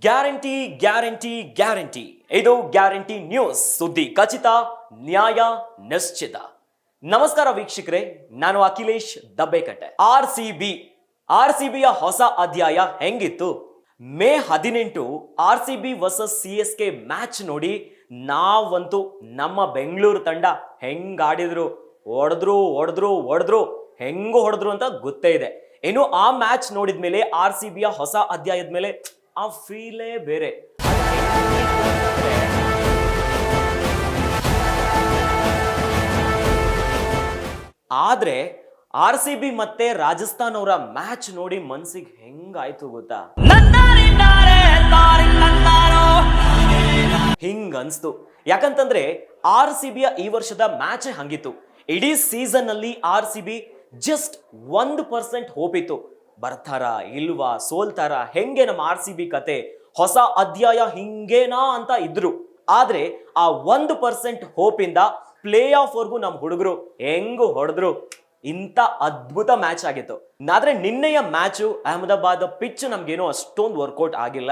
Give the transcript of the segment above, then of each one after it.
Guarantee guarantee guarantee. ಇದು guarantee news, ಸುದ್ದಿ ಖಚಿತ, ನ್ಯಾಯ ನಿಶ್ಚಿತ. ನಮಸ್ಕಾರ ವೀಕ್ಷಕರೇ, ನಾನು ಅಖಿಲೇಶ್ ದಬ್ಬೆಕಟ್ಟೆ. ಆರ್ಸಿಬಿಯ ಹೊಸ ಅಧ್ಯಾಯ ಹೆಂಗಿತ್ತು? May 18 RCB versus CSK match ನೋಡಿ ನಾವಂತೂ ನಮ್ಮ ಬೆಂಗಳೂರು ತಂಡ ಹೆಂಗಾಡಿದ್ರು, ಹೊಡೆದ್ರು ಹೆಂಗು ಹೊಡೆದ್ರು ಅಂತ ಗೊತ್ತೇ ಇದೆ. ಇನ್ನು ಆ ಮ್ಯಾಚ್ ನೋಡಿದ್ಮೇಲೆ ಆರ್ಸಿಬಿಯ ಹೊಸ ಅಧ್ಯಾಯದ ಮೇಲೆ ಆ ಫೀಲೇ ಬೇರೆ. ಆದ್ರೆ ಆರ್ಸಿಬಿ ಮತ್ತೆ ರಾಜಸ್ಥಾನ್ ಅವರ ಮ್ಯಾಚ್ ನೋಡಿ ಮನ್ಸಿಗೆ ಹೆಂಗಾಯ್ತು ಗೊತ್ತಾ? ಹಿಂಗ ಅನ್ಸ್ತು. ಯಾಕಂತಂದ್ರೆ ಆರ್ಸಿಬಿಯ ಈ ವರ್ಷದ ಮ್ಯಾಚ್ ಹಂಗಿತ್ತು. ಇಡೀ ಸೀಸನ್ ಅಲ್ಲಿ ಆರ್ಸಿಬಿ ಜಸ್ಟ್ 1% ಹೋಪ್ ಇತ್ತು. ಬರ್ತಾರ ಇಲ್ವಾ, ಸೋಲ್ತಾರ, ಹೆಂಗೆ ನಮ್ಮ ಆರ್ಸಿಬಿ ಕತೆ, ಹೊಸ ಅಧ್ಯಾಯ ಹಿಂಗೇನಾ ಅಂತ ಇದ್ರು. ಆದ್ರೆ ಆ 1% ಹೋಪ್ ಇಂದ ಪ್ಲೇ ಆಫ್ ವರ್ಗೂ ನಮ್ಮ ಹುಡುಗರು ಹೆಂಗು ಹೊಡೆದ್ರು. ಇಂಥ ಅದ್ಭುತ ಮ್ಯಾಚ್ ಆಗಿತ್ತು. ಆದ್ರೆ ನಿನ್ನೆಯ ಮ್ಯಾಚು ಅಹಮದಾಬಾದ್ ಪಿಚ್ ನಮ್ಗೇನೋ ಅಷ್ಟೊಂದು ವರ್ಕೌಟ್ ಆಗಿಲ್ಲ.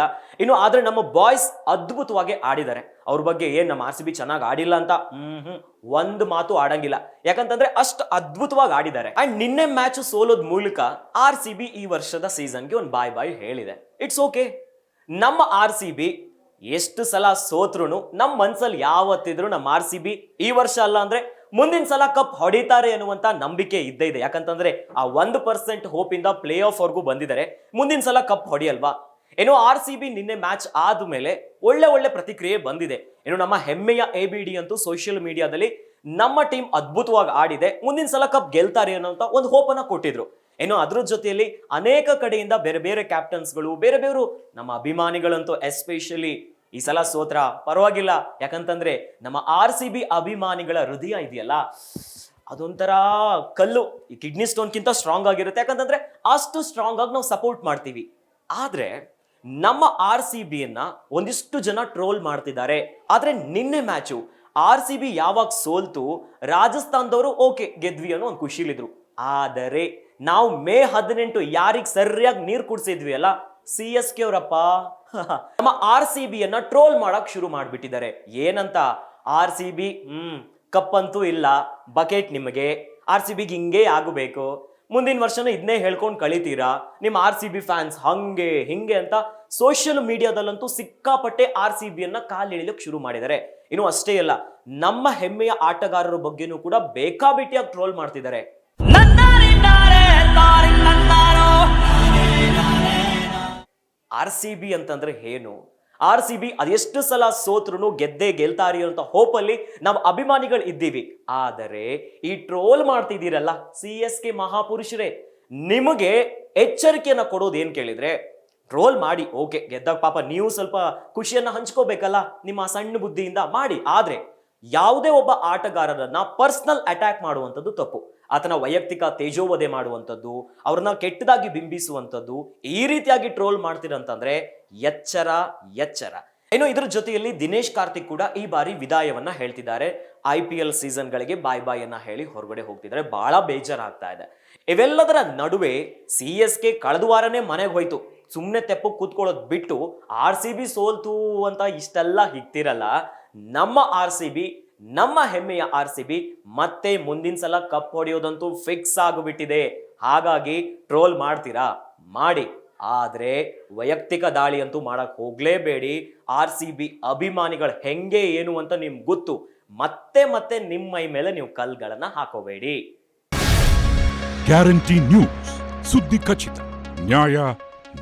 ಆದ್ರೆ ನಮ್ಮ ಬಾಯ್ಸ್ ಅದ್ಭುತವಾಗಿ ಆಡಿದ್ದಾರೆ. ಅವ್ರ ಬಗ್ಗೆ ಏನ್ ನಮ್ಮ ಆರ್ಸಿಬಿ ಚೆನ್ನಾಗಿ ಆಡಿಲ್ಲ ಅಂತ ಒಂದು ಮಾತು ಆಡಂಗಿಲ್ಲ. ಯಾಕಂತಂದ್ರೆ ಅಷ್ಟು ಅದ್ಭುತವಾಗಿ ಆಡಿದ್ದಾರೆ. ಅಂಡ್ ನಿನ್ನೆ ಮ್ಯಾಚ್ ಸೋಲೋದ್ ಮೂಲಕ ಆರ್ಸಿಬಿ ಈ ವರ್ಷದ ಸೀಸನ್ಗೆ ಒಂದು ಬಾಯ್ ಹೇಳಿದೆ. It's okay. ನಮ್ಮ ಆರ್ಸಿಬಿ ಎಷ್ಟು ಸಲ ಸೋತ್ರುನು ನಮ್ಮ ಮನ್ಸಲ್ಲಿ ಯಾವತ್ತಿದ್ರು ನಮ್ಮ ಆರ್ಸಿಬಿ ಈ ವರ್ಷ ಅಲ್ಲ ಅಂದ್ರೆ ಮುಂದಿನ ಸಲ ಕಪ್ ಹೊಡಿತಾರೆ ಅನ್ನುವಂತ ನಂಬಿಕೆ ಇದ್ದೇ ಇದೆ. ಯಾಕಂತಂದ್ರೆ ಆ 1% ಹೋಪ್ ಇಂದ ಪ್ಲೇ ಆಫ್ ವರ್ಗೂ ಬಂದಿದ್ದಾರೆ. ಮುಂದಿನ ಸಲ ಕಪ್ ಹೊಡಿಯಲ್ವಾ? ಆರ್ಸಿಬಿ ನಿನ್ನೆ ಮ್ಯಾಚ್ ಆದ್ಮೇಲೆ ಒಳ್ಳೆ ಪ್ರತಿಕ್ರಿಯೆ ಬಂದಿದೆ. ನಮ್ಮ ಹೆಮ್ಮೆಯ ABD ಅಂತೂ ಸೋಷಿಯಲ್ ಮೀಡಿಯಾದಲ್ಲಿ ನಮ್ಮ ಟೀಮ್ ಅದ್ಭುತವಾಗಿ ಆಡಿದೆ, ಮುಂದಿನ ಸಲ ಕಪ್ ಗೆಲ್ತಾರೆ ಅನ್ನೋಂತ ಒಂದು ಹೋಪ್ ಅನ್ನ ಕೊಟ್ಟಿದ್ರು. ಅದ್ರ ಜೊತೆಯಲ್ಲಿ ಅನೇಕ ಕಡೆಯಿಂದ ಬೇರೆ ಕ್ಯಾಪ್ಟನ್ಸ್ಗಳು, ಬೇರೆ ನಮ್ಮ ಅಭಿಮಾನಿಗಳಂತೂ ಎಸ್ಪೆಷಲಿ ಈ ಸಲ ಸೋತ್ರ ಪರವಾಗಿಲ್ಲ. ಯಾಕಂತಂದ್ರೆ ನಮ್ಮ ಆರ್ಸಿಬಿ ಅಭಿಮಾನಿಗಳ ಹೃದಯ ಇದೆಯಲ್ಲ, ಅದೊಂಥರ ಕಲ್ಲು, ಈ ಕಿಡ್ನಿ ಸ್ಟೋನ್ಗಿಂತ ಸ್ಟ್ರಾಂಗ್ ಆಗಿರುತ್ತೆ. ಯಾಕಂತಂದ್ರೆ ಅಷ್ಟು ಸ್ಟ್ರಾಂಗ್ ಆಗಿ ನಾವು ಸಪೋರ್ಟ್ ಮಾಡ್ತೀವಿ. ಆದ್ರೆ ನಮ್ಮ ಆರ್ಸಿಬಿಯನ್ನ ಒಂದಿಷ್ಟು ಜನ ಟ್ರೋಲ್ ಮಾಡ್ತಿದ್ದಾರೆ. ಆದ್ರೆ ನಿನ್ನೆ ಮ್ಯಾಚು ಆರ್ಸಿಬಿ ಯಾವಾಗ ಸೋಲ್ತು, ರಾಜಸ್ಥಾನದವರು ಓಕೆ ಗೆದ್ವಿ ಅನ್ನೋ ಒಂದು ಖುಷಿಲಿದ್ರು. ಆದರೆ ನಾವು ಮೇ 18 ಯಾರಿಗೆ ಸರಿಯಾಗಿ ನೀರು ಕುಡಿಸಿದ್ವಿ ಅಲ್ಲ, CSK ಅವರಪ್ಪ ನಮ್ಮ ಆರ್ಸಿಬಿಯನ್ನ ಟ್ರೋಲ್ ಮಾಡಕ್ ಶುರು ಮಾಡ್ಬಿಟ್ಟಿದ್ದಾರೆ. ಏನಂತ? ಆರ್ಸಿಬಿ ಕಪ್ ಅಂತೂ ಇಲ್ಲ, ಬಕೆಟ್ ನಿಮಗೆ, ಆರ್ಸಿಬಿಗೆ ಹಿಂಗೆ ಆಗಬೇಕು, ಮುಂದಿನ ವರ್ಷನೂ ಇದನ್ನೇ ಹೇಳ್ಕೊಂಡು ಕಳಿತೀರಾ, ನಿಮ್ಮ ಆರ್ಸಿಬಿ ಫ್ಯಾನ್ಸ್ ಹಂಗೆ ಹಿಂಗೆ ಅಂತ ಸೋಷಿಯಲ್ ಮೀಡಿಯಾದಲ್ಲಂತೂ ಸಿಕ್ಕಾಪಟ್ಟೆ ಆರ್ಸಿಬಿಯನ್ನ ಕಾಲೆಳಿಲಿಕ್ಕೆ ಶುರು ಮಾಡಿದ್ದಾರೆ. ಅಷ್ಟೇ ಅಲ್ಲ, ನಮ್ಮ ಹೆಮ್ಮೆಯ ಆಟಗಾರರ ಬಗ್ಗೆನೂ ಕೂಡ ಬೇಕಾಬಿಟ್ಟಿಯಾಗಿ ಟ್ರೋಲ್ ಮಾಡ್ತಿದ್ದಾರೆ. ಆರ್ಸಿಬಿ ಅಂತಂದ್ರೆ ಏನು? ಆರ್ಸಿಬಿ ಅದೆಷ್ಟು ಸಲ ಸೋತ್ರು ಗೆದ್ದೇ ಗೆಲ್ತಾರಿ ಅಂತ ಹೋಪಲ್ಲಿ ನಾವು ಅಭಿಮಾನಿಗಳು ಇದ್ದೀವಿ. ಆದರೆ ಈ ಟ್ರೋಲ್ ಮಾಡ್ತಿದ್ದೀರಲ್ಲ CSK ಮಹಾಪುರುಷರೇ, ನಿಮಗೆ ಎಚ್ಚರಿಕೆಯನ್ನ ಕೊಡೋದು ಏನ್ ಕೇಳಿದ್ರೆ, ಟ್ರೋಲ್ ಮಾಡಿ ಓಕೆ, ಗೆದ್ದಾಗ ಪಾಪ ನೀವು ಸ್ವಲ್ಪ ಖುಷಿಯನ್ನ ಹಂಚ್ಕೋಬೇಕಲ್ಲ ನಿಮ್ಮ ಸಣ್ಣ ಬುದ್ಧಿಯಿಂದ ಮಾಡಿ. ಆದ್ರೆ ಯಾವುದೇ ಒಬ್ಬ ಆಟಗಾರರನ್ನ ಪರ್ಸನಲ್ ಅಟ್ಯಾಕ್ ಮಾಡುವಂಥದ್ದು ತಪ್ಪು. ಆತನ ವೈಯಕ್ತಿಕ ತೇಜೋವಧೆ ಮಾಡುವಂಥದ್ದು, ಅವ್ರನ್ನ ಕೆಟ್ಟದಾಗಿ ಬಿಂಬಿಸುವಂಥದ್ದು, ಈ ರೀತಿಯಾಗಿ ಟ್ರೋಲ್ ಮಾಡ್ತೀರಂತಂದ್ರೆ ಎಚ್ಚರ. ಇದ್ರ ಜೊತೆಯಲ್ಲಿ ದಿನೇಶ್ ಕಾರ್ತಿಕ್ ಕೂಡ ಈ ಬಾರಿ ವಿದಾಯವನ್ನ ಹೇಳ್ತಿದ್ದಾರೆ. IPL ಸೀಸನ್ಗಳಿಗೆ ಬಾಯ್ ಅನ್ನ ಹೇಳಿ ಹೊರಗಡೆ ಹೋಗ್ತಿದ್ದಾರೆ. ಬಹಳ ಬೇಜಾರಾಗ್ತಾ ಇದೆ. ಇವೆಲ್ಲದರ ನಡುವೆ CSK ಕಳೆದ ವಾರನೇ ಮನೆಗೆ ಹೋಯ್ತು. ಸುಮ್ಮನೆ ತೆಪ್ಪು ಕೂತ್ಕೊಳ್ಳೋದು ಬಿಟ್ಟು ಆರ್ಸಿಬಿ ಸೋಲ್ತು ಅಂತ ಇಷ್ಟೆಲ್ಲ ಹಿಗ್ತಿರಲ್ಲ. ನಮ್ಮ ಆರ್ಸಿಬಿ, ನಮ್ಮ ಹೆಮ್ಮೆಯ ಆರ್ಸಿಬಿ ಮತ್ತೆ ಮುಂದಿನ ಸಲ ಕಪ್ ಹೊಡೆಯೋದಂತೂ ಫಿಕ್ಸ್ ಆಗಿಬಿಟ್ಟಿದೆ. ಹಾಗಾಗಿ ಟ್ರೋಲ್ ಮಾಡ್ತೀರಾ ಮಾಡಿ, ಆದ್ರೆ ವೈಯಕ್ತಿಕ ದಾಳಿ ಅಂತೂ ಮಾಡಕ್ ಹೋಗ್ಲೇಬೇಡಿ. ಆರ್ಸಿಬಿ ಅಭಿಮಾನಿಗಳು ಹೆಂಗೆ ಏನು ಅಂತ ನಿಮ್ಗೆ ಗೊತ್ತು. ಮತ್ತೆ ನಿಮ್ಮ ಮೈ ಮೇಲೆ ನೀವು ಕಲ್ಗಳನ್ನ ಹಾಕೋಬೇಡಿ. ಗ್ಯಾರಂಟಿ ನ್ಯೂಸ್, ಸುದ್ದಿ ಖಚಿತ, ನ್ಯಾಯ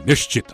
ನಿಶ್ಚಿತ.